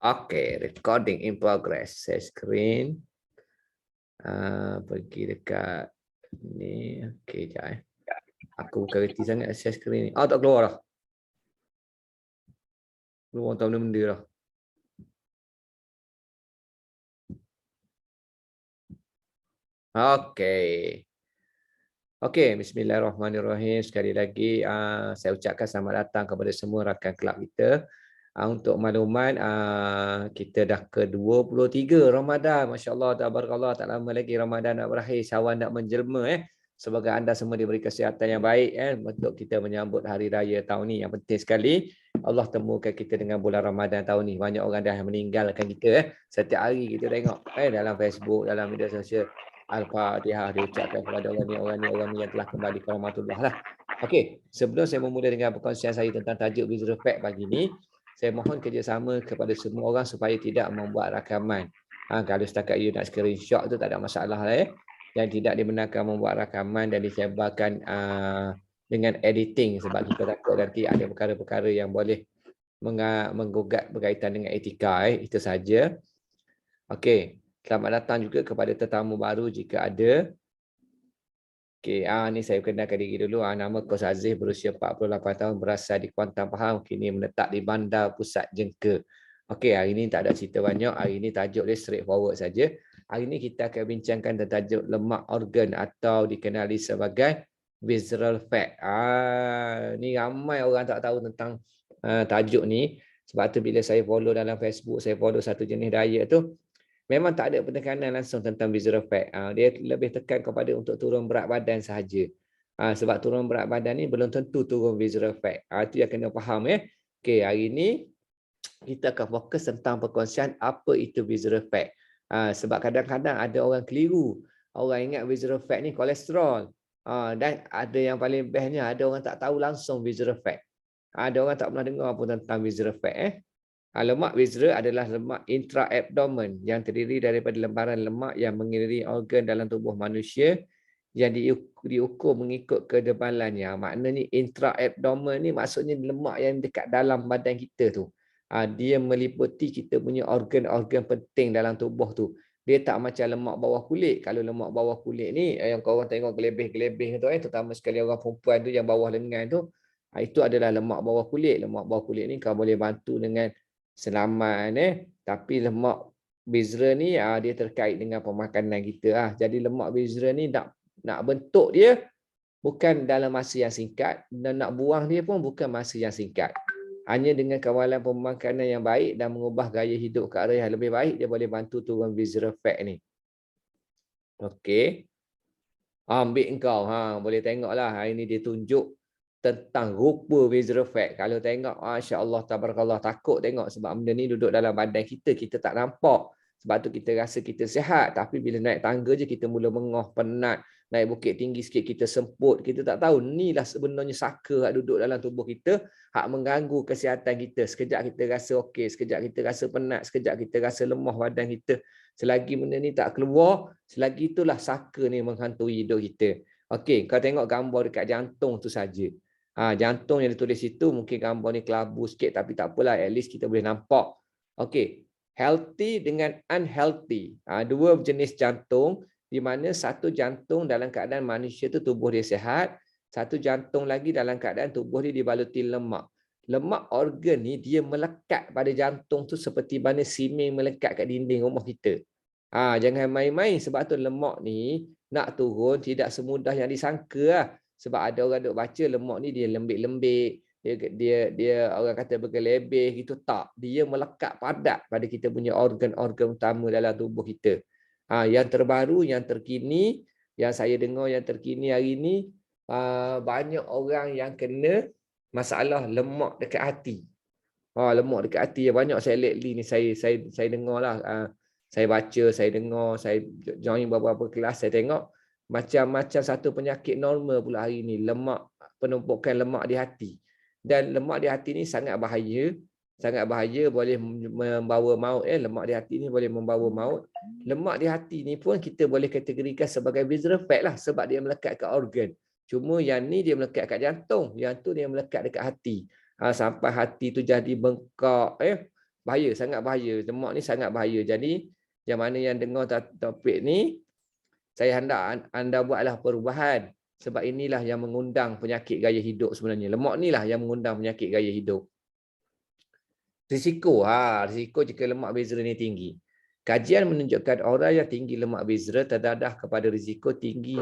Okay, recording in progress. Share screen. Pergi dekat ni. Okay, sekejap Aku bukan reti sangat share screen ni. Tak keluar dah. Keluar tahu benda-benda dah. Okay. Okay, bismillahirrahmanirrahim. Sekali lagi saya ucapkan selamat datang kepada semua rakan kelab kita. Untuk makluman, kita dah ke-23 Ramadan. Masya Allah, tabarakallah, tak lama lagi Ramadan nak berakhir, Syawal nak menjelma. Semoga anda semua diberi kesihatan yang baik untuk kita menyambut hari raya tahun ni. Yang penting sekali, Allah temukan kita dengan bulan Ramadan tahun ni. Banyak orang dah meninggalkan kita. Setiap hari kita tengok dalam Facebook, dalam media sosial. Al-Fatihah diucapkan kepada orang ni yang telah kembali ke rahmatullah lah. Okey, sebelum saya memulai dengan perkongsian saya tentang tajuk Visual Effect pagi ni, saya mohon kerjasama kepada semua orang supaya tidak membuat rakaman. Kalau setakat you nak screenshot tu tak ada masalah lah. Dan tidak dibenarkan membuat rakaman dan disebarkan dengan editing sebab kita takut nanti ada perkara-perkara yang boleh menggugat berkaitan dengan etika. Itu saja. Okey. Selamat datang juga kepada tetamu baru jika ada. Okey, ni saya kenalkan diri dulu. Nama Kos Aziz, berusia 48 tahun, berasal di Kuantan, Pahang. Kini menetap di Bandar Pusat Jengke. Okey, hari ini tak ada cerita banyak. Hari ini tajuk dia straightforward saja. Hari ini kita akan bincangkan tentang tajuk lemak organ atau dikenali sebagai visceral fat. Ni ramai orang tak tahu tentang tajuk ni. Sebab tu bila saya follow dalam Facebook, saya follow satu jenis diet tu, memang tak ada penekanan langsung tentang visceral fat. Dia lebih tekan kepada untuk turun berat badan sahaja. Sebab turun berat badan ni belum tentu turun visceral fat. Itu yang kena faham. Okey, hari ni kita akan fokus tentang perkongsian apa itu visceral fat. Sebab kadang-kadang ada orang keliru. Orang ingat visceral fat ni kolesterol. Dan ada yang paling bestnya, ada orang tak tahu langsung visceral fat. Ada orang tak pernah dengar pun tentang visceral fat. Lemak visceral adalah lemak intra-abdomen yang terdiri daripada lembaran lemak yang mengelilingi organ dalam tubuh manusia yang diukur mengikut kedebalannya. Maknanya intra-abdomen ni maksudnya lemak yang dekat dalam badan kita tu. Dia meliputi kita punya organ-organ penting dalam tubuh tu. Dia tak macam lemak bawah kulit. Kalau lemak bawah kulit ni yang korang tengok gelebih-gelebih tu, terutama sekali orang perempuan tu yang bawah lengan tu, itu adalah lemak bawah kulit. Lemak bawah kulit ni kau boleh bantu dengan selamat tapi lemak visceral ni dia terkait dengan pemakanan kita. Jadi lemak visceral ni nak bentuk dia bukan dalam masa yang singkat dan nak buang dia pun bukan masa yang singkat. Hanya dengan kawalan pemakanan yang baik dan mengubah gaya hidup ke arah yang lebih baik, dia boleh bantu turun visceral fat ni. Okey. Ambil engkau boleh tengoklah hari ni dia tunjuk tentang rupa visceral fat. Kalau tengok, masya-Allah tabarakallah, takut tengok sebab benda ni duduk dalam badan kita, kita tak nampak. Sebab tu kita rasa kita sihat, tapi bila naik tangga je kita mula mengoh, penat. Naik bukit tinggi sikit kita semput, kita tak tahu inilah sebenarnya saka hak duduk dalam tubuh kita, hak mengganggu kesihatan kita. Sekejap kita rasa okey, sekejap kita rasa penat, sekejap kita rasa lemah badan kita. Selagi benda ni tak keluar, selagi itulah saka ni menghantui hidup kita. Okey, kau tengok gambar dekat jantung tu saja. Jantung yang ditulis situ mungkin gambar ni kelabu sikit tapi tak apalah, at least kita boleh nampak. Okey, healthy dengan unhealthy. Dua jenis jantung di mana satu jantung dalam keadaan manusia tu tubuh dia sihat, satu jantung lagi dalam keadaan tubuh dia dibaluti lemak. Lemak organ ni dia melekat pada jantung tu seperti mana siming melekat kat dinding rumah kita. Jangan main-main sebab tu lemak ni nak turun tidak semudah yang disangka lah. Sebab ada orang duk baca lemak ni dia lembik-lembik, dia orang kata bergelebih gitu, tak. Dia melekat padat pada kita punya organ-organ utama dalam tubuh kita. Yang terbaru, yang terkini, yang saya dengar yang terkini hari ni, banyak orang yang kena masalah lemak dekat hati. Lemak dekat hati banyak saya lately ni saya dengar lah. Saya baca, saya dengar, saya join beberapa kelas, saya tengok macam-macam satu penyakit normal pula hari ni, lemak, penumpukan lemak di hati. Dan lemak di hati ni sangat bahaya boleh membawa maut. Lemak di hati ni boleh membawa maut. Lemak di hati ni pun kita boleh kategorikan sebagai visceral fat lah sebab dia melekat kat organ. Cuma yang ni dia melekat kat jantung, yang tu dia melekat dekat hati. Sampai hati tu jadi bengkak, bahaya, sangat bahaya. Lemak ni sangat bahaya. Jadi yang mana yang dengar topik ni, saya hendak anda buatlah perubahan. Sebab inilah yang mengundang penyakit gaya hidup sebenarnya. Lemak ni lah yang mengundang penyakit gaya hidup. Risiko, risiko jika lemak visceral ni tinggi. Kajian menunjukkan orang yang tinggi lemak visceral terdadah kepada risiko tinggi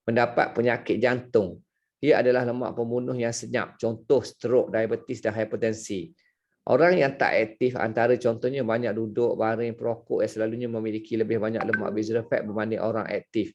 mendapat penyakit jantung. Ia adalah lemak pembunuh yang senyap, contoh strok, diabetes dan hipertensi. Orang yang tak aktif antara contohnya banyak duduk, baring, perokok yang selalunya memiliki lebih banyak lemak visceral fat berbanding orang aktif.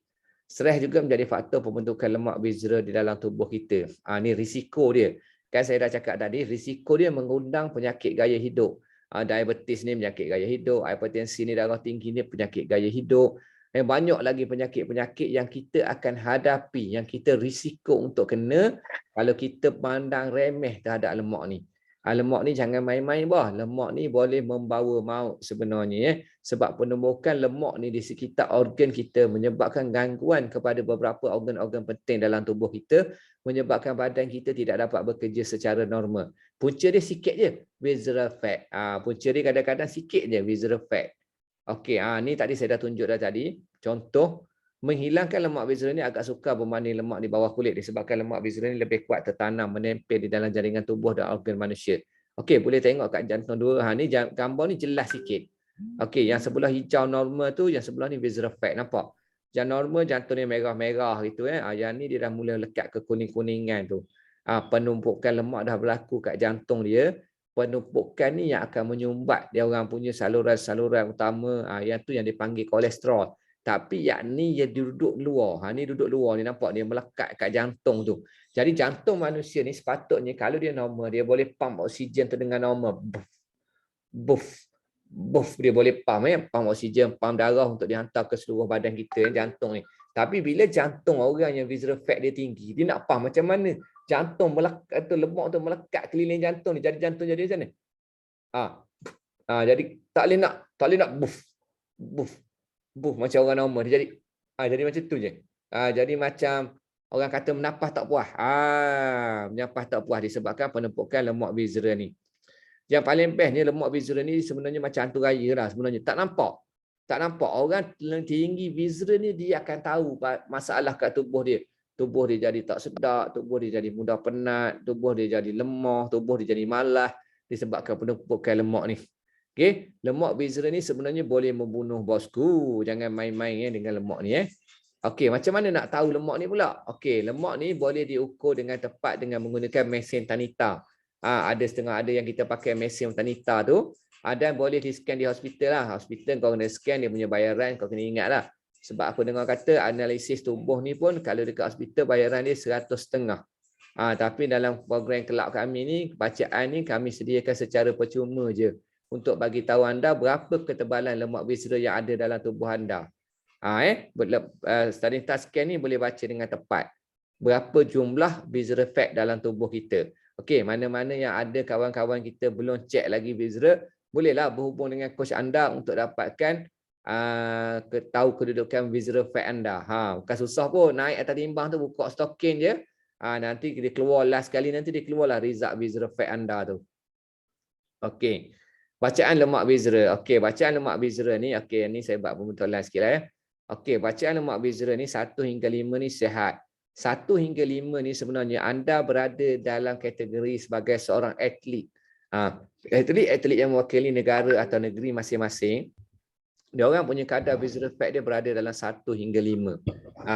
Stres juga menjadi faktor pembentukan lemak visceral di dalam tubuh kita. Ini risiko dia. Kan saya dah cakap tadi, risiko dia mengundang penyakit gaya hidup. Diabetes ni penyakit gaya hidup, hipertensi ni darah tinggi ni penyakit gaya hidup. Dan banyak lagi penyakit-penyakit yang kita akan hadapi, yang kita risiko untuk kena kalau kita pandang remeh terhadap lemak ni. Lemak ni jangan main-main bah. Lemak ni boleh membawa maut sebenarnya. Sebab penumbukan lemak ni di sekitar organ kita menyebabkan gangguan kepada beberapa organ-organ penting dalam tubuh kita, menyebabkan badan kita tidak dapat bekerja secara normal. Punca dia sikit je, visceral fat. Punca dia kadang-kadang sikit je, visceral fat. Okey, ni tadi saya dah tunjuk dah tadi. Contoh, menghilangkan lemak visceral ni agak sukar berbanding lemak di bawah kulit disebabkan lemak visceral ni lebih kuat tertanam menempel di dalam jaringan tubuh dan organ manusia. Okey, boleh tengok kat jantung dua. Ni gambar ni jelas sikit. Okey, yang sebelah hijau normal tu, yang sebelah ni visceral fat, nampak? Yang normal jantung ni merah-merah gitu Yang ni dia dah mula lekat ke kuning-kuningan tu. Penumpukan lemak dah berlaku kat jantung dia. Penumpukan ni yang akan menyumbat dia orang punya saluran-saluran utama, yang tu yang dipanggil kolesterol. Tapi yang ni dia duduk luar. Ni duduk luar ni, nampak dia melekat kat jantung tu. Jadi jantung manusia ni sepatutnya kalau dia normal, dia boleh pump oksigen tu dengan normal. Buff, dia boleh pump oksigen, pump darah untuk dihantar ke seluruh badan kita, jantung ni. Tapi bila jantung orang yang visceral fat dia tinggi, dia nak pump macam mana? Jantung melekat tu, lemak tu melekat keliling jantung ni, jadi jantung jadi macam mana? Jadi tak boleh nak buff macam orang normal. Dia jadi macam tu je. Jadi macam orang kata menapah tak puas. Menapah tak puas disebabkan penumpukan lemak visceral ni. Yang paling bestnya lemak visceral ni sebenarnya macam hantu raya lah sebenarnya. Tak nampak. Orang tinggi visceral ni dia akan tahu masalah kat tubuh dia. Tubuh dia jadi tak sedap, tubuh dia jadi mudah penat, tubuh dia jadi lemah, tubuh dia jadi malas disebabkan penumpukan lemak ni. Okey, lemak visceral ni sebenarnya boleh membunuh bosku. Jangan main-main dengan lemak ni Okey, macam mana nak tahu lemak ni pula? Okey, lemak ni boleh diukur dengan tepat dengan menggunakan mesin Tanita. Ada setengah ada yang kita pakai mesin Tanita tu. Ada boleh di-scan di hospital lah. Hospital kau kena scan, dia punya bayaran kau kena ingat lah. Sebab aku dengar kata analisis tubuh ni pun kalau dekat hospital bayaran dia 100.5. Tapi dalam program kelab kami ni, bacaan ni kami sediakan secara percuma je untuk bagi tahu anda berapa ketebalan lemak visceral yang ada dalam tubuh anda. Tanita scan ni boleh baca dengan tepat berapa jumlah visceral fat dalam tubuh kita. Okey, mana-mana yang ada kawan-kawan kita belum cek lagi visceral, bolehlah berhubung dengan coach anda untuk dapatkan tahu kedudukan visceral fat anda. Bukan susah pun, naik atas timbang tu buka stokin je. Nanti dia keluar last kali, nanti dia keluarlah result visceral fat anda tu. Okey. Bacaan lemak visceral. Okey, bacaan lemak visceral ni, okey, ni saya buat pembetulan sikit Okey, bacaan lemak visceral ni 1 hingga 5 ni sihat. 1 hingga 5 ni sebenarnya anda berada dalam kategori sebagai seorang atlet. Atlet yang mewakili negara atau negeri masing-masing. Dia orang punya kadar visceral fat dia berada dalam 1 hingga 5.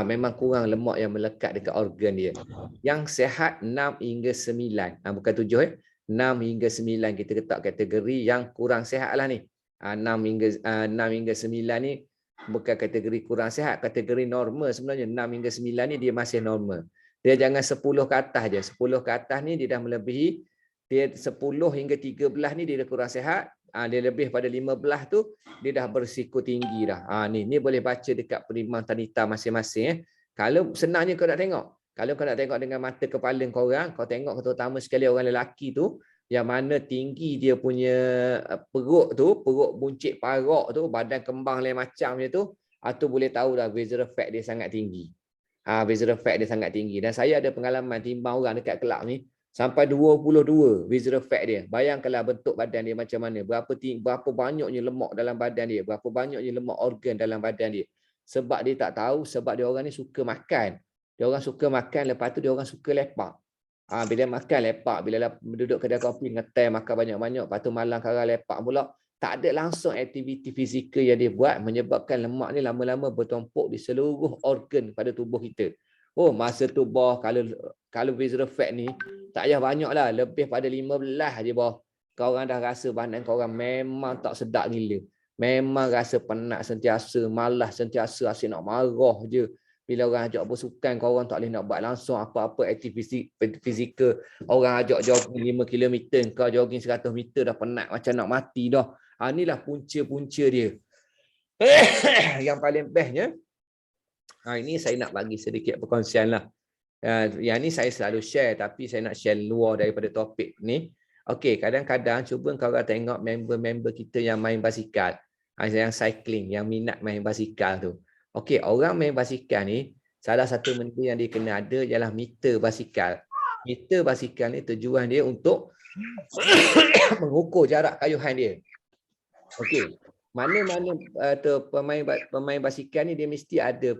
Memang kurang lemak yang melekat dekat organ dia. Yang sihat 6 hingga 9. Bukan 7 6 hingga 9 kita letak kategori yang kurang sihat lah ni. 6 hingga 9 ni bukan kategori kurang sihat, kategori normal sebenarnya. 6 hingga 9 ni dia masih normal. Dia jangan 10 ke atas je. 10 ke atas ni dia dah melebihi. Dia 10 hingga 13 ni dia dah kurang sihat. Dia lebih pada 15 tu dia dah berisiko tinggi dah. Ni boleh baca dekat perimam Tanita masing-masing Kalau senangnya kau nak tengok. Kalau kau nak tengok dengan mata kepala kau orang, kau tengok terutama sekali orang lelaki tu yang mana tinggi dia punya perut tu, perut buncit parak tu, badan kembang lain macam je tu, tu boleh tahu dah visceral fat dia sangat tinggi. Visceral fat dia sangat tinggi. Dan saya ada pengalaman timbang orang dekat kelab ni, Sampai 22 visceral fat dia. Bayangkanlah bentuk badan dia macam mana. Berapa banyaknya lemak dalam badan dia. Berapa banyaknya lemak organ dalam badan dia. Sebab dia tak tahu, sebab dia orang ni suka makan. Dia orang suka makan, lepas tu dia orang suka lepak. Bila makan lepak, bila duduk kedai kopi, ngetai, makan banyak-banyak, lepas tu malam kara lepak pula. Tak ada langsung aktiviti fizikal yang dia buat, menyebabkan lemak ni lama-lama bertumpuk di seluruh organ pada tubuh kita. Oh, masa tu boh, kalau visceral fat ni tak payah banyak lah, lebih pada 15 je boh. Kau orang dah rasa badan kau orang memang tak sedap gila. Memang rasa penat sentiasa, malas sentiasa, asyik nak marah je. Bila orang ajak bersukan, kau orang tak boleh nak buat langsung apa-apa aktiviti fizikal. Orang ajak jogging 5 km, kau jogging 100 meter dah penat macam nak mati dah. Inilah punca-punca dia. Yang paling bestnya, ini saya nak bagi sedikit perkongsian lah. Yang ni saya selalu share, tapi saya nak share luar daripada topik ni. Okey, kadang-kadang cuba kau tengok member-member kita yang main basikal, yang cycling, yang minat main basikal tu. Okey, orang main basikal ni, salah satu benda yang dia kena ada ialah meter basikal. Meter basikal ni tujuan dia untuk mengukur jarak kayuhan dia. Okey, mana-mana pemain basikal ni dia mesti ada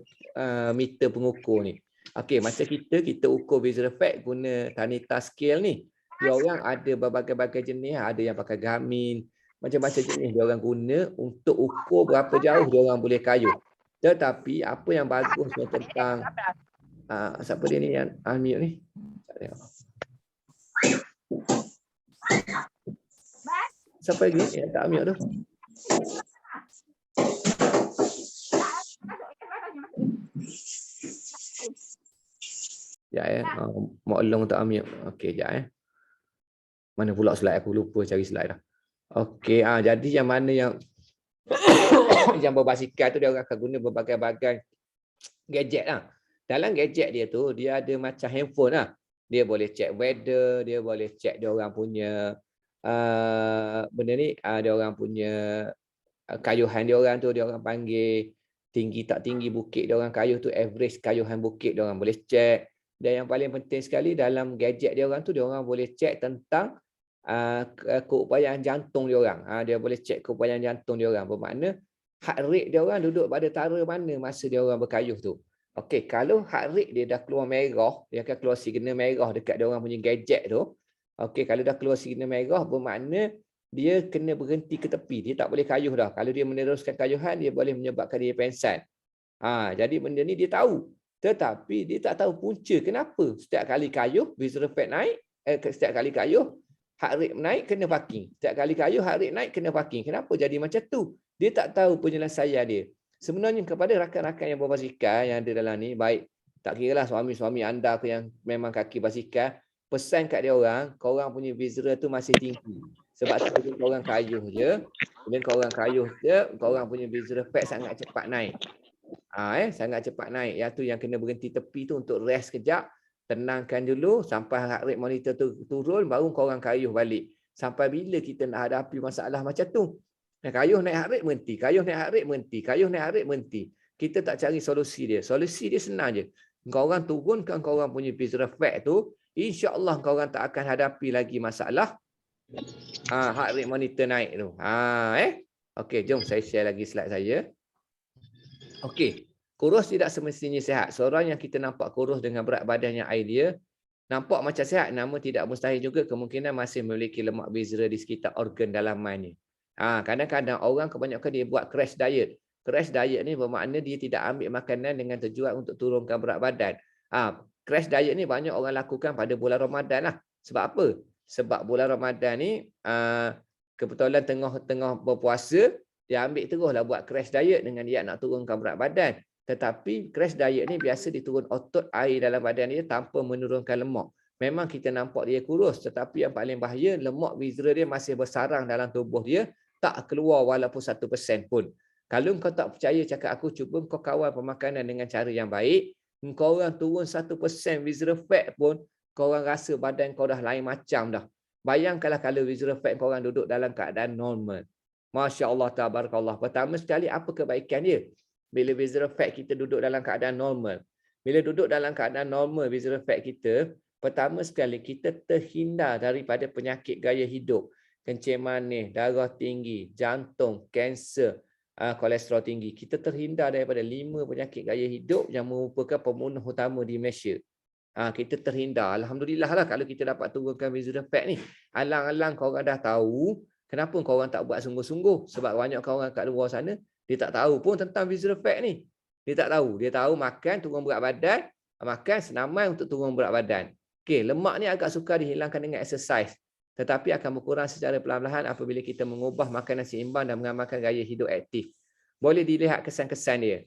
meter pengukur ni. Okey, masa kita ukur visceral fat guna Tanita scale ni. Dia orang ada berbagai-bagai jenis, ada yang pakai Garmin, macam-macam jenis dia orang guna untuk ukur berapa jauh dia orang boleh kayuh. Tetapi apa yang bagusnya tentang siapa dia ni yang unmute ni? Siapa lagi yang tak unmute tu? Mak Long tak ambil. Okey, sekejap Mana pula slide aku, lupa cari slide dah. Okey, jadi yang mana yang yang berbasikal tu dia orang akan guna berbagai-bagai gadget lah. Dalam gadget dia tu dia ada macam handphone lah. Dia boleh check weather, dia boleh check dia orang punya benda ni, dia orang punya kayuhan dia orang tu, dia orang panggil tinggi tak tinggi bukit dia orang kayuh tu, average kayuhan bukit dia orang boleh check. Dan yang paling penting sekali dalam gadget dia orang tu, dia orang boleh check tentang keupayaan jantung dia orang. Dia boleh check keupayaan jantung dia orang. Bermakna heart rate dia orang duduk pada tara mana masa dia orang berkayuh tu. Okey, kalau heart rate dia dah keluar merah, dia akan keluar signal merah dekat dia orang punya gadget tu. Okey, kalau dah keluar signal merah, bermakna dia kena berhenti ke tepi. Dia tak boleh kayuh dah. Kalau dia meneruskan kayuhan, dia boleh menyebabkan dia pengsan. Jadi benda ni dia tahu. Tetapi dia tak tahu punca kenapa setiap kali kayuh visceral fat naik, setiap kali kayuh heart rate naik kena parking. Setiap kali kayuh heart rate naik kena parking. Kenapa jadi macam tu? Dia tak tahu penyelesaian dia. Sebenarnya kepada rakan-rakan yang berbasikal yang ada dalam ni, baik tak kiralah suami-suami anda ke yang memang kaki basikal, pesan kat dia orang, kau orang punya visceral tu masih tinggi. Sebab tu bila kau orang kayuh je, kau orang punya visceral fat sangat cepat naik. Sangat cepat naik. Yang tu yang kena berhenti tepi tu untuk rest kejap, tenangkan dulu sampai heart rate monitor tu turun, baru kau orang kayuh balik. Sampai bila kita nak hadapi masalah macam tu? Kayuh naik heart rate berhenti, kayuh naik heart rate berhenti, kayuh naik heart rate berhenti. Kita tak cari solusi dia. Solusi dia senang je. Kau orang turunkan kau orang punya visceral fat tu, insya-Allah kau orang tak akan hadapi lagi masalah heart rate monitor naik tu. Okey, jom saya share lagi slide saya. Okey, kurus tidak semestinya sihat. Seorang yang kita nampak kurus dengan berat badan yang ideal, nampak macam sihat, namun tidak mustahil juga kemungkinan masih memiliki lemak visceral di sekitar organ dalamannya. Kadang-kadang orang kebanyakan dia buat crash diet. Crash diet ni bermakna dia tidak ambil makanan dengan tujuan untuk turunkan berat badan. Crash diet ni banyak orang lakukan pada bulan Ramadan lah. Sebab apa? Sebab bulan Ramadan ni kebetulan tengah berpuasa, dia ambil teruslah buat crash diet dengan dia nak turunkan berat badan. Tetapi crash diet ni biasa diturun otot air dalam badan dia tanpa menurunkan lemak. Memang kita nampak dia kurus, tetapi yang paling bahaya, lemak visceral dia masih bersarang dalam tubuh dia, tak keluar walaupun 1% pun. Kalau kau tak percaya cakap aku, cuba kau kawal pemakanan dengan cara yang baik, kau orang turun 1% visceral fat pun, kau orang rasa badan kau dah lain macam dah. Bayangkanlah kalau visceral fat kau orang duduk dalam keadaan normal. Masya Allah, tabarakallah. Pertama sekali, apa kebaikan dia? Bila visceral fat kita duduk dalam keadaan normal. Bila duduk dalam keadaan normal, visceral fat kita, Pertama sekali, kita terhindar daripada penyakit gaya hidup. Kencing manis, darah tinggi, jantung, kanser, kolesterol tinggi. Kita terhindar daripada 5 penyakit gaya hidup yang merupakan pembunuh utama di Malaysia. Kita terhindar. Alhamdulillah lah kalau kita dapat turunkan visual effect ni. Alang-alang korang dah tahu, kenapa korang tak buat sungguh-sungguh? Sebab banyak korang kat luar sana, dia tak tahu pun tentang visual effect ni. Dia tak tahu. Dia tahu makan, turun berat badan, makan senamai untuk turun berat badan. Okey, lemak ni agak sukar dihilangkan dengan exercise. Tetapi akan berkurang secara perlahan-lahan apabila kita mengubah makanan seimbang dan mengamalkan gaya hidup aktif. Boleh dilihat kesan-kesan dia.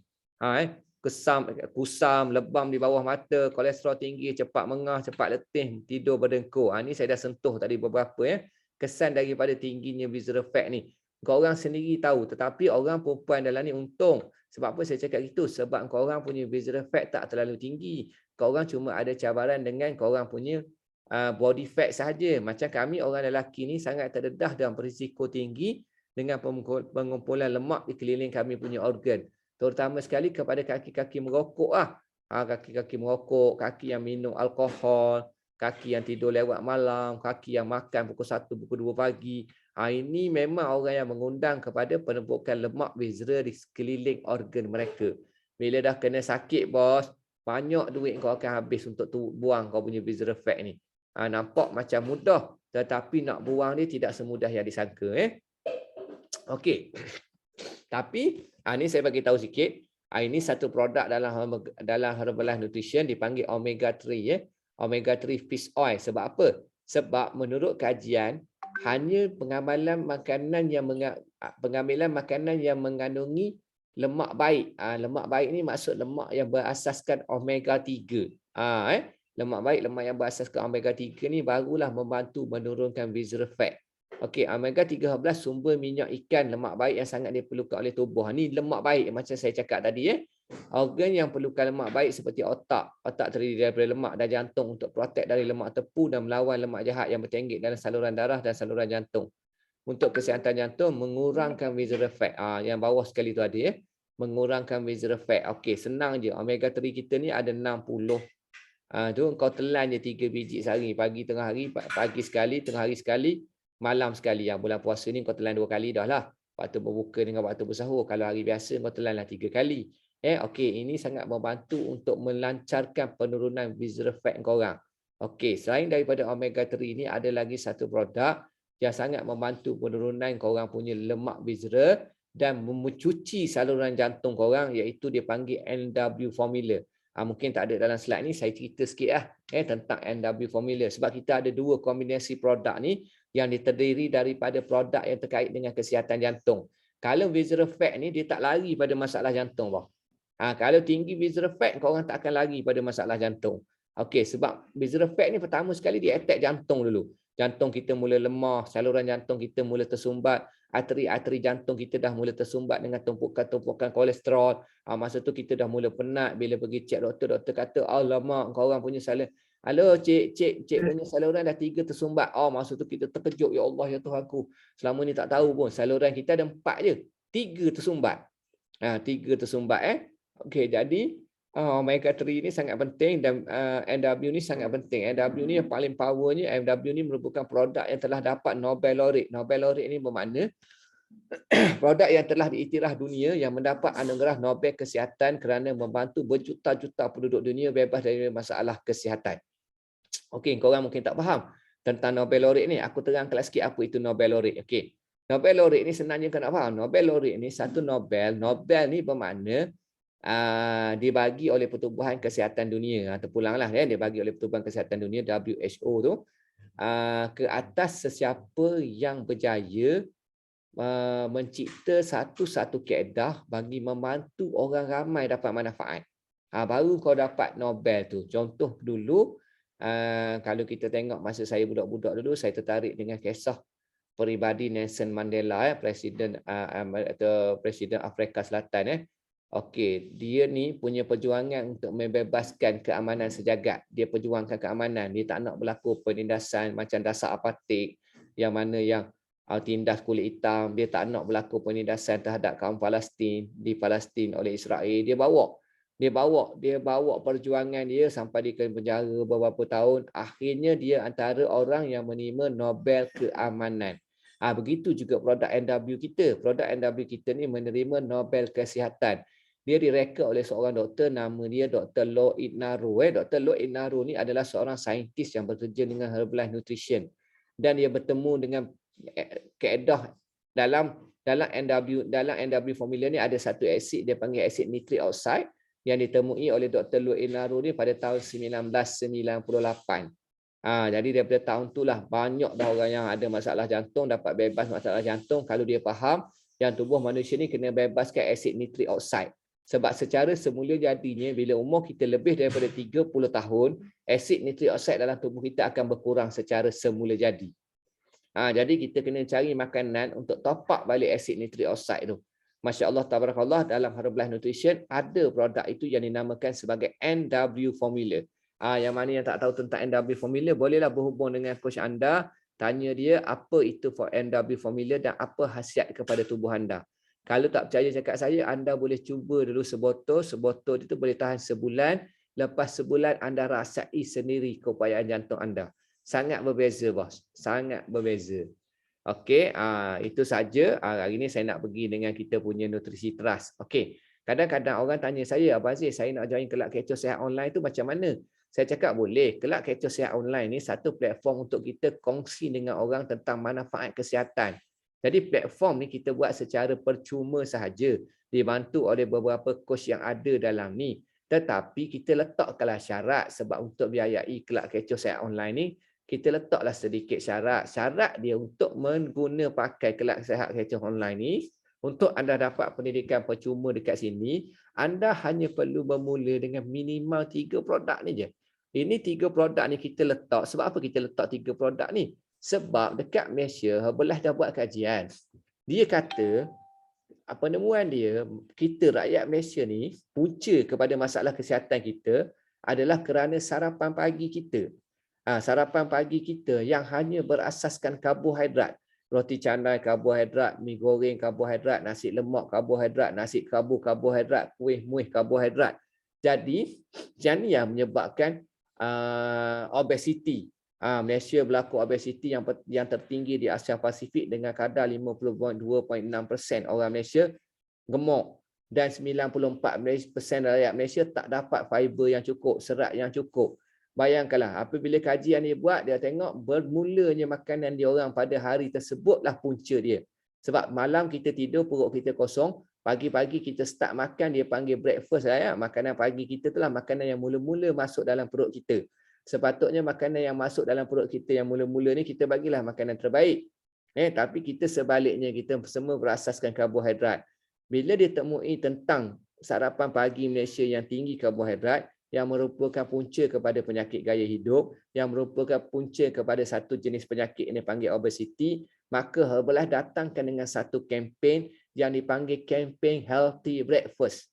Kusam, lebam di bawah mata, kolesterol tinggi, cepat mengah, cepat letih, tidur berdengkur. Ini saya dah sentuh tadi beberapa kesan daripada tingginya visual effect ni. Korang sendiri tahu, tetapi orang perempuan dalam ni untung. Sebab apa saya cakap gitu? Sebab korang punya visual effect tak terlalu tinggi. Korang cuma ada cabaran dengan korang punya body fat sahaja. Macam kami orang lelaki ni sangat terdedah dan berisiko tinggi dengan pengumpulan lemak di keliling kami punya organ. Terutama sekali kepada kaki-kaki merokok kaki-kaki merokok, kaki yang minum alkohol, kaki yang tidur lewat malam, kaki yang makan pukul 1, pukul 2 pagi. Ini memang orang yang mengundang kepada penumpukan lemak visceral di sekeliling organ mereka. Bila dah kena sakit, bos, banyak duit kau akan habis untuk buang kau punya visceral fat ni. Nampak macam mudah, tetapi nak buang dia tidak semudah yang disangka. Okey. Tapi ini saya bagi tahu sikit. Ini satu produk dalam Herbalife Nutrition dipanggil Omega 3 Omega 3 Fish Oil. Sebab apa? Sebab menurut kajian hanya pengambilan makanan yang mengandungi lemak baik. Lemak baik ni maksud lemak yang berasaskan omega 3. Lemak baik, lemak yang berasaskan omega 3 ni barulah membantu menurunkan visceral fat. Okey, omega 13 sumber minyak ikan lemak baik yang sangat diperlukan oleh tubuh. Ni lemak baik macam saya cakap tadi. Organ yang perlukan lemak baik seperti otak. Otak terdiri daripada lemak dan jantung untuk protek dari lemak tepu dan melawan lemak jahat yang bertenggek dalam saluran darah dan saluran jantung. Untuk kesihatan jantung, mengurangkan visceral fat. Yang bawah sekali tu ada. Mengurangkan visceral fat. Okey, senang je. Omega 3 kita ni ada 60. Tu kau telan je 3 biji sehari. Pagi, tengah hari, pagi sekali, tengah hari sekali, malam sekali. Bulan puasa ni kau telan 2 kali dah lah. Waktu berbuka dengan waktu bersahur. Kalau hari biasa kau telanlah 3 kali. Okey, ini sangat membantu untuk melancarkan penurunan visceral fat korang. Okey, selain daripada omega 3 ini ada lagi satu produk yang sangat membantu penurunan korang punya lemak visceral dan mencuci saluran jantung korang, iaitu dipanggil NW formula. Mungkin tak ada dalam slide ni, saya cerita sikit tentang NW formula. Sebab kita ada 2 kombinasi produk ni yang terdiri daripada produk yang terkait dengan kesihatan jantung. Kalau visceral fat ni dia tak lari pada masalah jantung, bang. Kalau tinggi visceral fat, korang tak akan lari pada masalah jantung. Okey, sebab visceral fat ni pertama sekali dia attack jantung dulu. Jantung kita mula lemah, saluran jantung kita mula tersumbat, arteri-arteri jantung kita dah mula tersumbat dengan tumpukan-tumpukan kolesterol. Masa tu kita dah mula penat bila pergi cek doktor, doktor kata, alamak, korang punya saluran. Halo, cik punya saluran dah 3 tersumbat. Masa tu kita terkejut, ya Allah, ya Tuhanku. Selama ni tak tahu pun, saluran kita ada 4 je. 3 tersumbat. 3 tersumbat Okey, jadi omega 3 ni sangat penting dan NW ni sangat penting. NW ni yang paling powernya, NW ni merupakan produk yang telah dapat Nobel Laureate. Nobel Laureate ni bermakna produk yang telah diiktiraf dunia yang mendapat anugerah Nobel Kesihatan kerana membantu berjuta-juta penduduk dunia bebas dari masalah kesihatan. Okey, korang mungkin tak faham tentang Nobel Laureate ni. Aku terangkan sikit apa itu Nobel Laureate. Okey. Nobel Laureate ni senangnya kau nak faham. Nobel Laureate ni satu Nobel. Nobel ni bermakna dibagi oleh Pertubuhan Kesihatan Dunia. Terpulanglah dia bagi oleh Pertubuhan Kesihatan Dunia WHO tu ke atas sesiapa yang berjaya mencipta satu kaedah bagi membantu orang ramai dapat manfaat. Baru kau dapat Nobel tu. Contoh dulu, kalau kita tengok masa saya budak-budak dulu, saya tertarik dengan kisah peribadi Nelson Mandela, Presiden Afrika Selatan. Okey, dia ni punya perjuangan untuk membebaskan keamanan sejagat. Dia perjuangkan keamanan. Dia tak nak berlaku penindasan macam dasar apartheid yang mana yang tindas kulit hitam. Dia tak nak berlaku penindasan terhadap kaum Palestin di Palestin oleh Israel. Dia bawa Dia bawa perjuangan dia sampai dia kena penjara beberapa tahun. Akhirnya dia antara orang yang menerima Nobel Keamanan. Begitu juga produk NW kita. Produk NW kita ni menerima Nobel Kesihatan. Dia direka oleh seorang doktor, nama dia Dr. Loh Itnaro. Dr. Loh Itnaro ni adalah seorang saintis yang bekerja dengan Herbalife Nutrition. Dan dia bertemu dengan kaedah dalam NW formula ni ada satu asid, dia panggil asid nitric oxide, yang ditemui oleh Dr. Loh Itnaro ni pada tahun 1998. Jadi daripada tahun itulah banyak dah orang yang ada masalah jantung dapat bebas masalah jantung kalau dia faham yang tubuh manusia ni kena bebaskan asid nitric oxide. Sebab secara semula jadinya bila umur kita lebih daripada 30 tahun, asid nitric oxide dalam tubuh kita akan berkurang secara semula jadi. Jadi kita kena cari makanan untuk top up balik asid nitric oxide tu. Masya Allah, tabarakallah, dalam Herbalife Nutrition ada produk itu yang dinamakan sebagai NW Formula. Yang mana yang tak tahu tentang NW Formula, bolehlah berhubung dengan coach anda, tanya dia apa itu NW Formula dan apa khasiat kepada tubuh anda. Kalau tak percaya cakap saya, anda boleh cuba dulu sebotol. Sebotol itu boleh tahan sebulan. Lepas sebulan anda rasai sendiri keupayaan jantung anda. Sangat berbeza, bos. Sangat berbeza. Okey, itu saja. Hari ini saya nak pergi dengan kita punya Nutrisi Trust. Okey, kadang-kadang orang tanya saya, Abang Aziz, saya nak join kelab kecoh sihat online tu macam mana? Saya cakap boleh. Kelab kecoh sihat online ni satu platform untuk kita kongsi dengan orang tentang manfaat kesihatan. Jadi platform ni kita buat secara percuma sahaja, dibantu oleh beberapa coach yang ada dalam ni. Tetapi kita letakkanlah syarat sebab untuk biayai kelab kecoh sihat online ni, kita letaklah sedikit syarat. Syarat dia untuk mengguna pakai kelab sihat kecoh online ni, untuk anda dapat pendidikan percuma dekat sini, anda hanya perlu bermula dengan minimal 3 produk ni je. Ini 3 produk ni kita letak. Sebab apa kita letak 3 produk ni? Sebab dekat Malaysia, Herbalife dah buat kajian. Dia kata, penemuan dia, kita rakyat Malaysia ni, punca kepada masalah kesihatan kita adalah kerana sarapan pagi kita. Sarapan pagi kita yang hanya berasaskan karbohidrat. Roti canai karbohidrat, mi goreng karbohidrat, nasi lemak karbohidrat, nasi kabur karbohidrat, kuih muih karbohidrat. Jadi, yang menyebabkan obesiti. Malaysia berlaku obesiti yang tertinggi di Asia Pasifik dengan kadar 52.6% orang Malaysia gemuk. Dan 94% rakyat Malaysia tak dapat fiber yang cukup, serat yang cukup. Bayangkanlah, apabila kajian dia buat, dia tengok bermulanya makanan dia orang pada hari tersebutlah punca dia. Sebab malam kita tidur, perut kita kosong, pagi-pagi kita start makan, dia panggil breakfast lah ya. Makanan pagi kita itulah makanan yang mula-mula masuk dalam perut kita. Sepatutnya makanan yang masuk dalam perut kita yang mula-mula ni kita bagilah makanan terbaik. Tapi kita sebaliknya, kita semua berasaskan karbohidrat. Bila dia temui tentang sarapan pagi Malaysia yang tinggi karbohidrat, yang merupakan punca kepada penyakit gaya hidup, yang merupakan punca kepada satu jenis penyakit yang dipanggil obesiti, maka Herbalife datangkan dengan satu kempen yang dipanggil kempen Healthy Breakfast.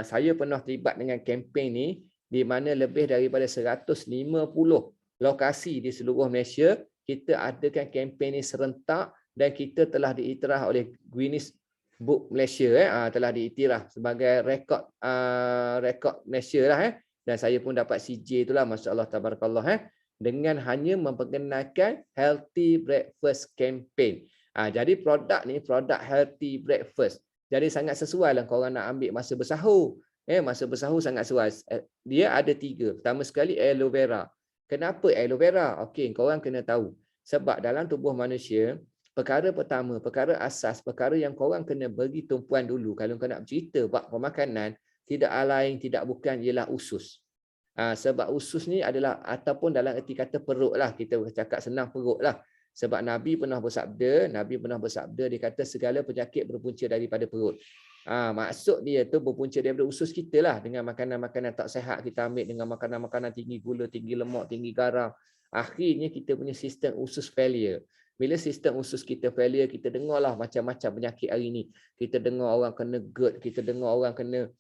Saya pernah terlibat dengan kempen ni, di mana lebih daripada 150 lokasi di seluruh Malaysia, kita adakan kempen ini serentak dan kita telah diiktiraf oleh Guinness Book Malaysia, telah diiktiraf sebagai rekod Malaysia lah. Dan saya pun dapat CJ itulah, Masya Allah, tabarakallah, dengan hanya memperkenalkan Healthy Breakfast Campaign. Jadi produk ni produk Healthy Breakfast. Jadi sangat sesuai lah korang nak ambil masa bersahur. Masa bersahur sangat sesuai. Dia ada 3. Pertama sekali aloe vera. Kenapa aloe vera? Okey, korang kena tahu. Sebab dalam tubuh manusia, perkara pertama, perkara asas, perkara yang korang kena bagi tumpuan dulu kalau kau nak bercerita bab pemakanan, tidak lain, tidak bukan, ialah usus. Sebab usus ni adalah, ataupun dalam erti kata perut lah, kita cakap senang perut lah. Sebab Nabi pernah bersabda, dia kata segala penyakit berpunca daripada perut. Maksud dia tu berpunca daripada usus kita lah, dengan makanan-makanan tak sihat kita ambil, dengan makanan-makanan tinggi gula, tinggi lemak, tinggi garam. Akhirnya kita punya sistem usus failure. Bila sistem usus kita failure, kita dengarlah macam-macam penyakit hari ni. Kita dengar orang kena GERD, kita dengar orang kena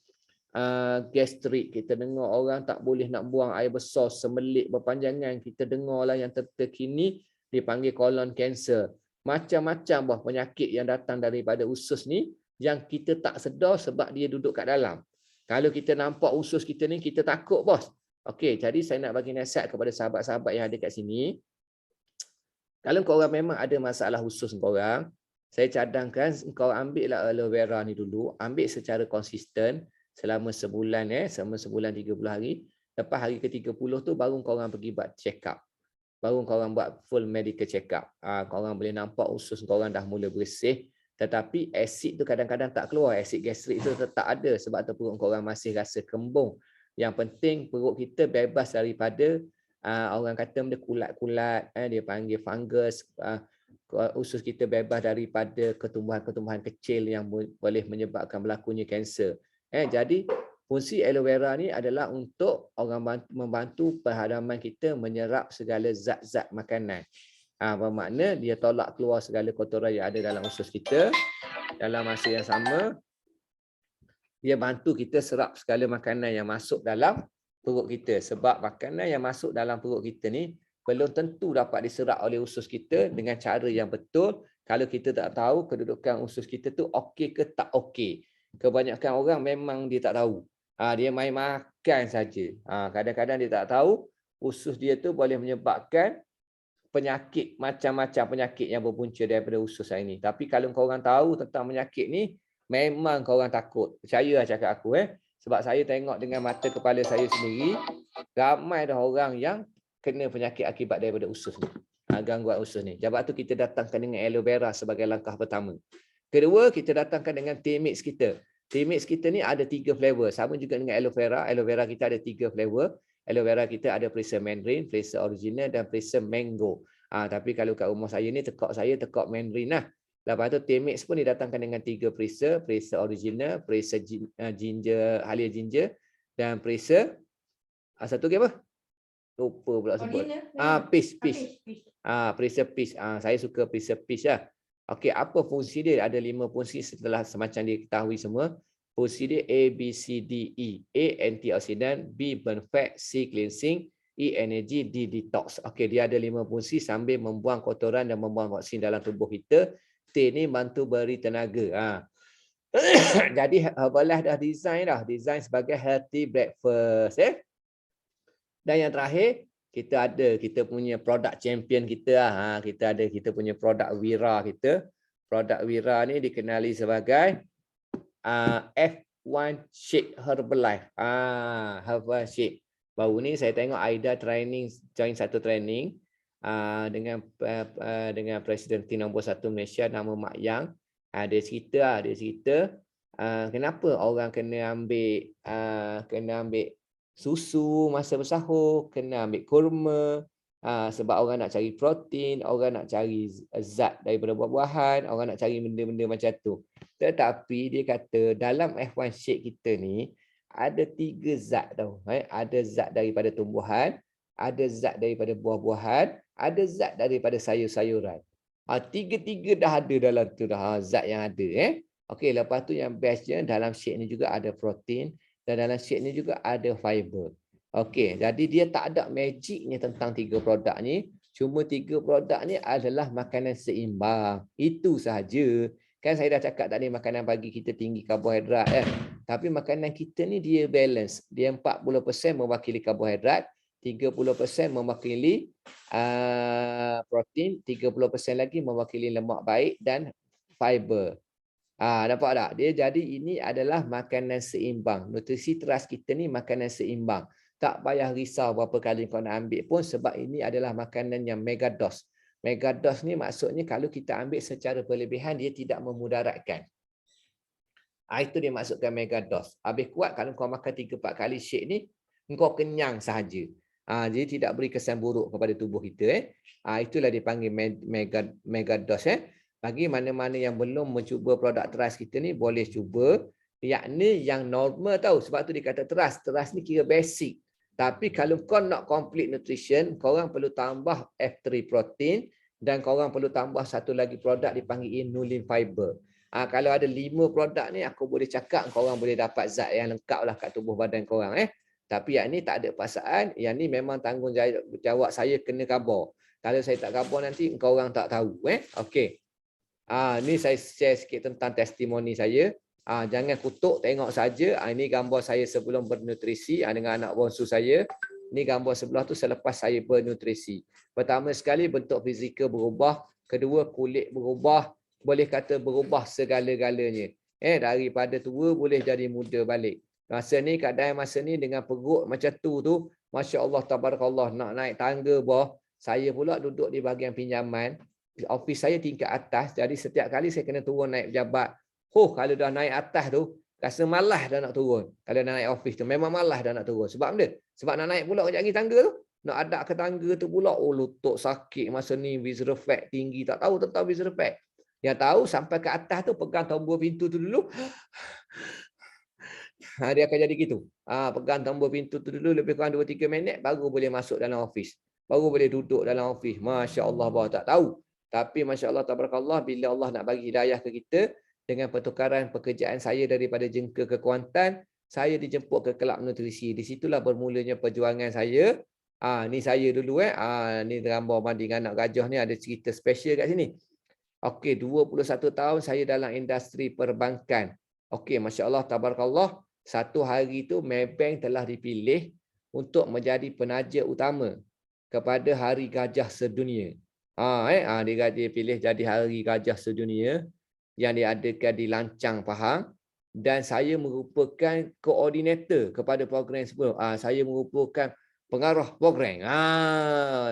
gastrik, kita dengar orang tak boleh nak buang air besar, semelik berpanjangan, kita dengarlah yang terkini dipanggil colon cancer. Macam-macam penyakit yang datang daripada usus ni yang kita tak sedar sebab dia duduk kat dalam. Kalau kita nampak usus kita ni, kita takut, bos. Okey, jadi saya nak bagi nasihat kepada sahabat-sahabat yang ada kat sini. Kalau korang memang ada masalah usus korang, saya cadangkan kau ambillah aloe vera ni dulu, ambil secara konsisten selama sebulan, selama sebulan 30 hari. Lepas hari ke-30 tu baru korang pergi buat check up. Baru korang buat full medical check up. Korang boleh nampak usus korang dah mula bersih, tetapi asid tu kadang-kadang tak keluar. Asid gastrik tu tetap ada sebab tu perut korang masih rasa kembung. Yang penting perut kita bebas daripada orang kata benda kulat-kulat, dia panggil fungus. Usus kita bebas daripada ketumbuhan-ketumbuhan kecil yang boleh menyebabkan berlakunya kanser. Jadi fungsi aloe vera ni adalah untuk orang membantu perhadaman kita menyerap segala zat-zat makanan. Bermakna dia tolak keluar segala kotoran yang ada dalam usus kita. Dalam masa yang sama, dia bantu kita serap segala makanan yang masuk dalam perut kita. Sebab makanan yang masuk dalam perut kita ni belum tentu dapat diserap oleh usus kita dengan cara yang betul kalau kita tak tahu kedudukan usus kita tu okey ke tak okey. Kebanyakan orang memang dia tak tahu. Dia main makan saja. Kadang-kadang dia tak tahu usus dia tu boleh menyebabkan penyakit, macam-macam penyakit yang berpunca daripada usus saya ni. Tapi kalau korang tahu tentang penyakit ni, memang korang takut. Percayalah cakap aku. Sebab saya tengok dengan mata kepala saya sendiri, ramai dah orang yang kena penyakit akibat daripada usus ni. Gangguan usus ni. Sebab tu kita datangkan dengan aloe vera sebagai langkah pertama. Kedua, kita datangkan dengan tea mix kita. Tea mix kita ni ada 3 flavor. Sama juga dengan aloe vera. Aloe vera kita ada 3 flavor. Aloe vera kita ada perisa mandarin, perisa original dan perisa mango. Tapi kalau kat rumah saya ni tekak mandarin lah. Lepas tu tea mix pun didatangkan dengan 3 perisa. Perisa original, perisa ginger, halia ginger dan perisa satu lagi apa? Lupa pula sebut. Peach. Perisa peach. Saya suka perisa peach lah. Okey, apa fungsi dia? Ada 5 fungsi setelah semacam diketahui semua. Fungsi dia A, B, C, D, E. A, antioxidant. B, burn fat. C, cleansing. E, energy. D, detox. Okey, dia ada 5 fungsi sambil membuang kotoran dan membuang toksin dalam tubuh kita. T ni bantu beri tenaga. Jadi Herbalife dah design sebagai healthy breakfast. Dan yang terakhir, kita punya produk champion kita. Kita punya produk Wira kita. Produk Wira ni dikenali sebagai F1 Shake Herbalife. Herbal Shake. Baru ni saya tengok Aida join satu training dengan Presiden Tim nombor 1 Malaysia nama Mak Yang. Dia cerita kenapa orang kena ambil susu masa bersahur, kena ambil kurma, sebab orang nak cari protein, orang nak cari zat daripada buah-buahan, orang nak cari benda-benda macam tu. Tetapi dia kata dalam F1 Shake kita ni ada 3 zat tau. Ada zat daripada tumbuhan, ada zat daripada buah-buahan, ada zat daripada sayur-sayuran. Tiga-tiga dah ada dalam tu dah zat yang ada. Okey, lepas tu yang bestnya dalam shake ni juga ada protein. Dan dalam shake ni juga ada fiber. Okey, jadi dia tak ada magicnya tentang 3 produk ni. Cuma 3 produk ni adalah makanan seimbang. Itu sahaja. Kan saya dah cakap tadi makanan pagi kita tinggi karbohidrat. Tapi makanan kita ni dia balance. Dia 40% mewakili karbohidrat. 30% mewakili protein. 30% lagi mewakili lemak baik dan fiber. Nampak tak? Dia jadi ini adalah makanan seimbang. Nutrisi teras kita ni makanan seimbang. Tak payah risau berapa kali kau nak ambil pun sebab ini adalah makanan yang mega dose. Mega dose ni maksudnya kalau kita ambil secara berlebihan dia tidak memudaratkan. Itu dia maksudkan mega dose. Habis kuat kalau kau makan 3-4 kali shake ni, kau kenyang sahaja. Jadi tidak beri kesan buruk kepada tubuh kita. Itulah dipanggil mega dose. Bagi mana-mana yang belum mencuba produk teras kita ni, boleh cuba. Yakni yang normal tahu. Sebab tu dia kata teras. Teras ni kira basic. Tapi kalau kau nak complete nutrition, korang perlu tambah F3 protein dan korang perlu tambah satu lagi produk dipanggil inulin fiber. Kalau ada 5 produk ni, aku boleh cakap korang boleh dapat zat yang lengkap lah kat tubuh badan korang. Tapi yang ni tak ada paksaan. Yang ni memang tanggungjawab saya kena khabar. Kalau saya tak khabar nanti, korang tak tahu. Okey. Ni saya share sikit tentang testimoni saya. Jangan kutuk, tengok saja. Ini gambar saya sebelum bernutrisi dengan anak bongsu saya. Ini gambar sebelah tu selepas saya bernutrisi. Pertama sekali bentuk fizikal berubah, kedua kulit berubah, boleh kata berubah segala-galanya. Daripada tua boleh jadi muda balik. Keadaan masa ni dengan perut macam tu Masya-Allah tabarakallah, nak naik tangga bawah, saya pula duduk di bahagian pinjaman. Office saya tingkat atas, jadi setiap kali saya kena turun naik pejabat. Kalau dah naik atas tu, rasa malas dah nak turun. Kalau dah naik office tu, memang malas dah nak turun. Sebab apa? Sebab nak naik pula kejap lagi tangga tu. Nak ada ke tangga tu pula, lutut sakit masa ni, visceral fat tinggi. Tak tahu tentang visceral fat. Yang tahu sampai ke atas tu, pegang tombol pintu tu dulu. Dia akan jadi gitu. Pegang tombol pintu tu dulu lebih kurang 2-3 minit, baru boleh masuk dalam office. Baru boleh duduk dalam office. Masya Allah, bahawa tak tahu. Tapi Masya Allah, tabarakallah, bila Allah nak bagi hidayah ke kita, dengan pertukaran pekerjaan saya daripada jengka ke Kuantan, saya dijemput ke kelab nutrisi. Di situlah bermulanya perjuangan saya. Ni saya dulu. Ni gambar mandi dengan anak gajah ni, ada cerita special kat sini. Okey, 21 tahun saya dalam industri perbankan. Okey, Masya Allah, tabarakallah. Satu hari itu Maybank telah dipilih untuk menjadi penaja utama kepada Hari Gajah Sedunia. Dia dipilih jadi Hari Gajah Sedunia yang diadakan di Lancang, Pahang. Dan saya merupakan koordinator kepada program tersebut. Saya merupakan pengarah program.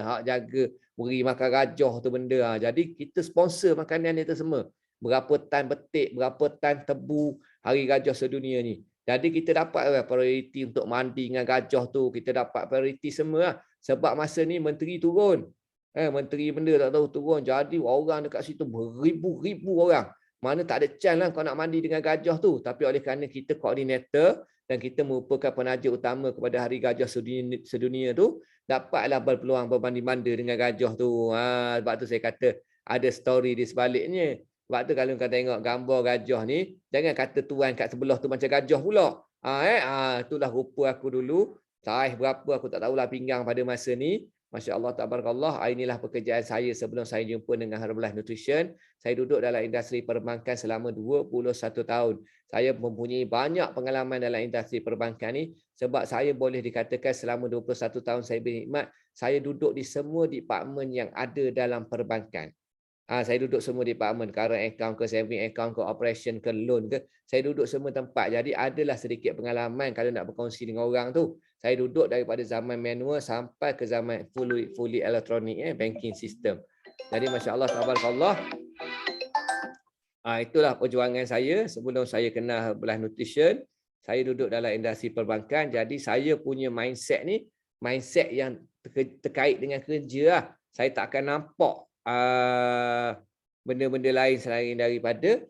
Hak jaga beri makan gajah tu benda. Jadi kita sponsor makanan itu semua. Berapa tan betik, berapa tan tebu Hari Gajah Sedunia ni. Jadi kita dapat prioriti untuk mandi dengan gajah tu. Kita dapat prioriti semua. Sebab masa ni menteri turun. Menteri benda tak tahu turun. Jadi orang dekat situ beribu-ribu orang. Mana tak ada chance lah kau nak mandi dengan gajah tu. Tapi oleh kerana kita koordinator dan kita merupakan penaja utama kepada Hari Gajah Sedunia tu, dapatlah berpeluang berbanding-banding dengan gajah tu. Sebab tu saya kata ada story di sebaliknya. Sebab tu kalau kau tengok gambar gajah ni, jangan kata tuan kat sebelah tu macam gajah pula. Itulah rupa aku dulu. Saiz berapa aku tak tahulah pinggang pada masa ni. Masya Allah, tabarakallah. Inilah pekerjaan saya sebelum saya jumpa dengan Herbalife Nutrition. Saya duduk dalam industri perbankan selama 21 tahun. Saya mempunyai banyak pengalaman dalam industri perbankan ni sebab saya boleh dikatakan selama 21 tahun saya berkhidmat, saya duduk di semua departmen yang ada dalam perbankan. Saya duduk semua department, current account ke, saving account ke, operation ke, loan ke. Saya duduk semua tempat. Jadi adalah sedikit pengalaman kalau nak berkongsi dengan orang tu. Saya duduk daripada zaman manual sampai ke zaman fully electronic banking system. Jadi Masya Allah, tabarakallah. Itulah perjuangan saya sebelum saya kenal Herbalife Nutrition. Saya duduk dalam industri perbankan. Jadi saya punya mindset ni, mindset yang terkait dengan kerja lah. Saya tak akan nampak benda-benda lain selain daripada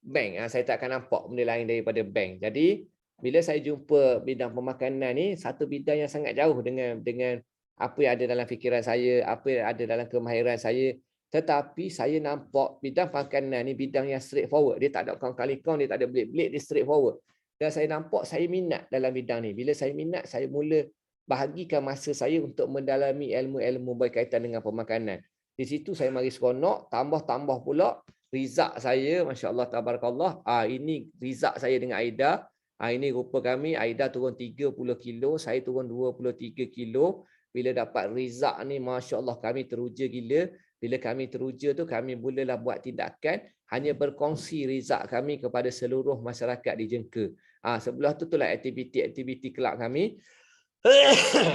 bank. Saya tak akan nampak benda lain daripada bank. Jadi bila saya jumpa bidang pemakanan ni, satu bidang yang sangat jauh dengan apa yang ada dalam fikiran saya, apa yang ada dalam kemahiran saya. Tetapi saya nampak bidang makanan ni bidang yang straightforward. Dia tak ada kong-kali-kong, dia tak ada belit-belit, dia straightforward. Dan saya nampak saya minat dalam bidang ni. Bila saya minat, saya mula bahagikan masa saya untuk mendalami ilmu-ilmu berkaitan dengan pemakanan. Di situ saya mari seronok, tambah-tambah pula rizak saya, Masya Allah, tabarakallah. Ini rizak saya dengan Aida. Ini rupa kami, Aida turun 30 kilo, saya turun 23 kilo. Bila dapat rizak ni, Masya Allah, kami teruja gila. Bila kami teruja tu, kami mulalah buat tindakan, hanya berkongsi rizak kami kepada seluruh masyarakat di Jengka. Sebelah tu lah aktiviti kelab kami.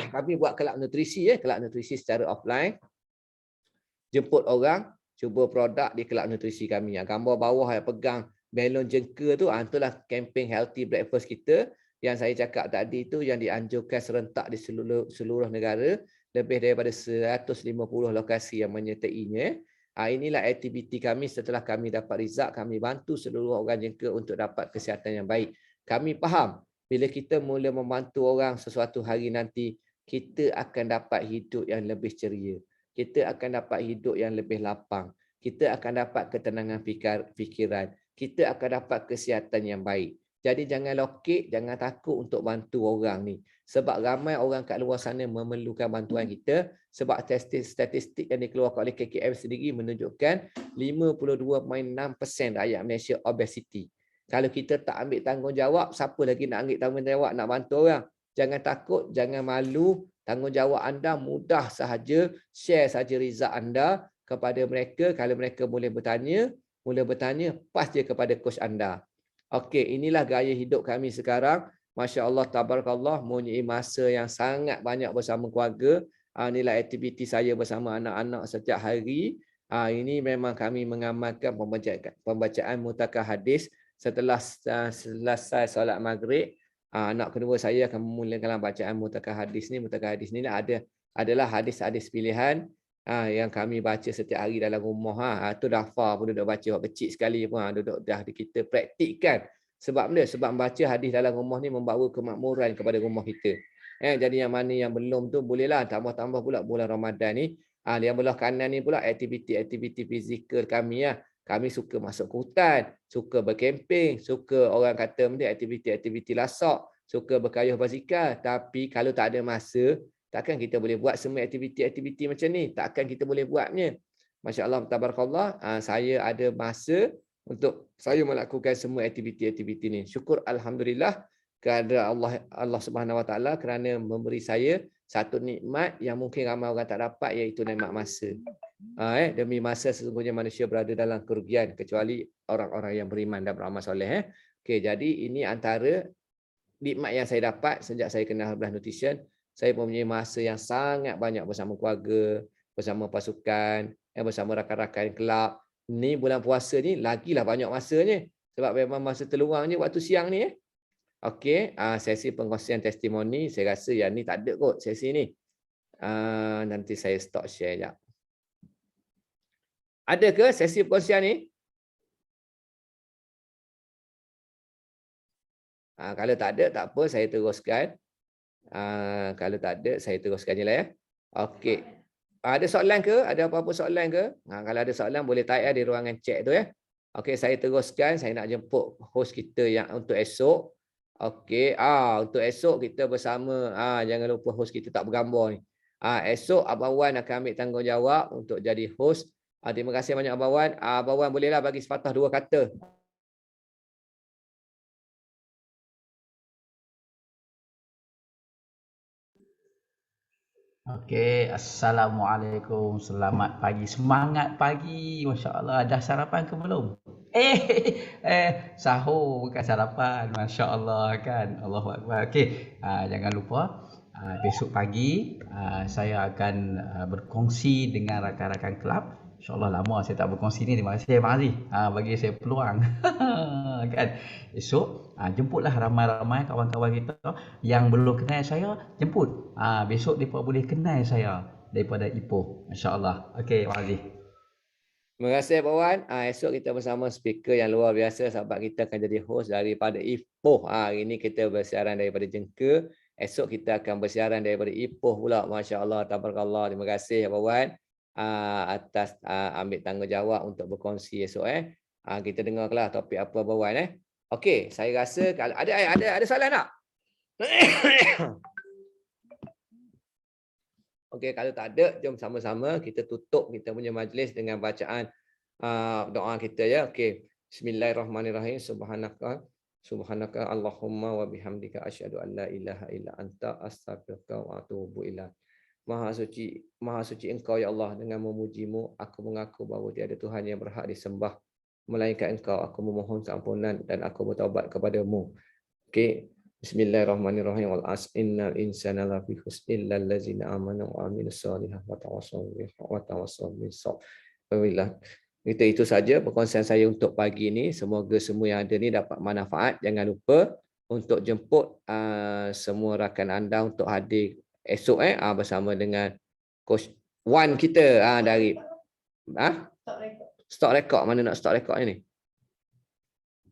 Kami buat kelab nutrisi, kelab nutrisi secara offline. Jemput orang, cuba produk di kelab nutrisi kami. Gambar bawah yang pegang melon Jengka tu, itulah campaign healthy breakfast kita yang saya cakap tadi tu, yang dianjurkan serentak di seluruh negara, lebih daripada 150 lokasi yang menyertainya. Inilah aktiviti kami setelah kami dapat rizak, kami bantu seluruh orang Jengka untuk dapat kesihatan yang baik. Kami faham bila kita mula membantu orang sesuatu hari nanti, kita akan dapat hidup yang lebih ceria. Kita akan dapat hidup yang lebih lapang. Kita akan dapat ketenangan fikiran. Kita akan dapat kesihatan yang baik. Jadi jangan lokek, jangan takut untuk bantu orang ni. Sebab ramai orang kat luar sana memerlukan bantuan kita. Sebab statistik yang dikeluarkan oleh KKM sendiri menunjukkan 52.6% rakyat Malaysia obesity. Kalau kita tak ambil tanggungjawab, siapa lagi nak ambil tanggungjawab nak bantu orang? Jangan takut, jangan malu. Tanggungjawab anda mudah sahaja. Share saja result anda kepada mereka. Kalau mereka boleh bertanya, pas je kepada coach anda. Okey, inilah gaya hidup kami sekarang. Masya Allah, tabarakallah, mempunyai masa yang sangat banyak bersama keluarga. Inilah aktiviti saya bersama anak-anak setiap hari. Ini memang kami mengamalkan pembacaan mutakah hadis setelah selesai solat maghrib. Anak kedua saya akan memulakan bacaan mutakah hadis ni. Mutakah hadis ni adalah hadis-hadis pilihan yang kami baca setiap hari dalam rumah. Itu daftar pun duduk baca waktu kecil sekali pun duduk dah kita praktikkan. Sebab dia sebab baca hadis dalam rumah ni membawa kemakmuran kepada rumah kita. Jadi yang mana yang belum tu bolehlah tambah-tambah pula bulan Ramadan ni. Yang belah kanan ni pula aktiviti-aktiviti fizikal kami ya. Kami suka masuk ke hutan, suka berkemping, suka orang kata mesti aktiviti-aktiviti lasak, suka berkayuh basikal. Tapi kalau tak ada masa, takkan kita boleh buat semua aktiviti-aktiviti macam ni. Takkan kita boleh buatnya. Masya Allah, tabarakallah, saya ada masa untuk saya melakukan semua aktiviti-aktiviti ni. Syukur alhamdulillah kepada Allah Subhanahu Wa Taala kerana memberi saya satu nikmat yang mungkin ramai orang tak dapat, iaitu nikmat masa. Demi masa sesungguhnya manusia berada dalam kerugian kecuali orang-orang yang beriman dan beramal soleh. Okey, jadi ini antara nikmat yang saya dapat sejak saya kenal Herbalife Nutrition. Saya mempunyai masa yang sangat banyak bersama keluarga, bersama pasukan, bersama rakan-rakan kelab. Ni bulan puasa ni lagilah banyak masanya. Sebab memang masa terluang je waktu siang ni. Okey, sesi pengkongsian testimoni. Saya rasa yang ni tak ada kot sesi ni. Nanti saya stop share sekejap. Ada ke sesi pengkongsian ni? Kalau tak ada, tak apa. Saya teruskan. Kalau tak ada, saya teruskan je lah ya. Okey. Ada soalan ke? Ada apa-apa soalan ke? Kalau ada soalan, boleh type di ruangan chat tu ya. Okey, saya teruskan. Saya nak jemput host kita yang untuk esok. Okey, untuk esok kita bersama, jangan lupa host kita tak bergambar ni. Esok Abang Wan akan ambil tanggungjawab untuk jadi host. Terima kasih banyak Abang Wan. Abang Wan bolehlah bagi sepatah dua kata. Okey, Assalamualaikum. Selamat pagi. Semangat pagi. Masya Allah. Dah sarapan ke belum? Sahur bukan sarapan. Masya Allah kan. Allahu Akbar. Okey, jangan lupa besok pagi saya akan berkongsi dengan rakan-rakan kelab. InsyaAllah lama saya tak berkongsi ni. Terima kasih Abang Aziz bagi saya peluang. Kan? Esok jemputlah ramai-ramai kawan-kawan kita yang belum kenal saya, jemput. Besok mereka boleh kenal saya daripada Ipoh. Masya-Allah. Okey, Abang Aziz. Terima kasih Abang Wan. Esok kita bersama speaker yang luar biasa. Sahabat kita akan jadi host daripada Ipoh. Hari ini kita bersiaran daripada Jengka. Esok kita akan bersiaran daripada Ipoh pula. Masya Allah, tabarakallah. Terima kasih Abang Wan atas ambil tanggungjawab untuk berkongsi esok. Kita dengarlah topik apa Abang Wan. Okey, saya rasa kalau ada soalan tak? Okey, kalau tak ada, jom sama-sama kita tutup kita punya majlis dengan bacaan doa kita ya. Okey. Bismillahirrahmanirrahim. Subhanaka Allahumma wa bihamdika asyhadu an la ilaha illa anta astaghfiruka wa atubu ilaik. Maha suci Engkau ya Allah, dengan memujimu aku mengaku bahawa tiada Tuhan yang berhak disembah melainkan Engkau. Aku memohon keampunan dan aku bertaubat kepadamu. Okey. Bismillahirrahmanirrahim. Wal as innal insana lafi khusr illa allazina amanu wa amilus solihati wa tawassaw bis sabr. Itu saja perkongsian saya untuk pagi ini. Semoga semua yang ada ni dapat manfaat. Jangan lupa untuk jemput semua rakan anda untuk hadir esok bersama dengan Coach Wan kita dari stop record. Mana nak stop record ni?